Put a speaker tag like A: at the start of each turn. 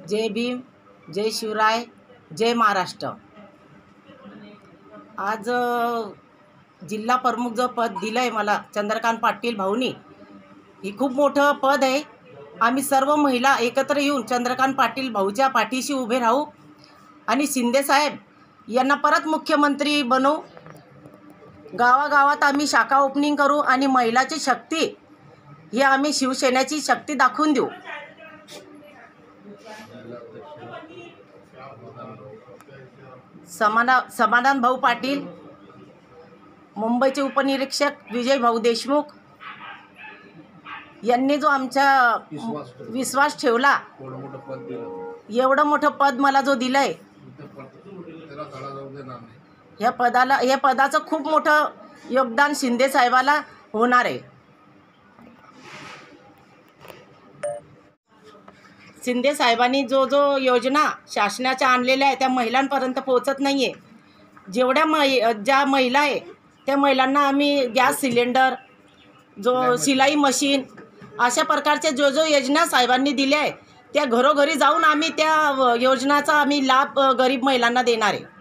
A: जय भीम, जय शिवराय, जय महाराष्ट्र। आज जिल्हा प्रमुख जो पद दिलं आहे मला चंद्रकांत पाटील भाऊनी, ही खूप मोठं पद आहे। आम्ही सर्व महिला एकत्र येऊन चंद्रकांत पाटील भाऊच्या पाठीशी उभे राहू आणि शिंदे साहेब यांना परत मुख्यमंत्री बनवू। गावागावात आम्ही शाखा ओपनिंग करू आणि महिलाची शक्ती ही आम्ही शिवसेनेची शक्ती दाखवून देऊ। समाधान भाऊ पाटील, मुंबईचे उपनिरीक्षक विजय भाऊ देशमुख यांनी जो आमचा विश्वास ठेवला, एवढं मोठं पद मला जो दिलंय, या पदाचं खूप मोठं योगदान शिंदे साहेबाला होणार आहे। शिंदे साहेबांनी जो योजना शासनाच्या आणलेल्या आहे त्या महिलांपर्यंत पोहोचत नाही आहे। ज्या महिला आहे त्या महिलांना आम्ही गॅस सिलेंडर, जो सिलाई मशीन, अशा प्रकारचे जो योजना साहेबांनी दिल्या आहे त्या घरोघरी जाऊन आम्ही त्या योजनाचा आम्ही लाभ गरीब महिलांना देणार आहे।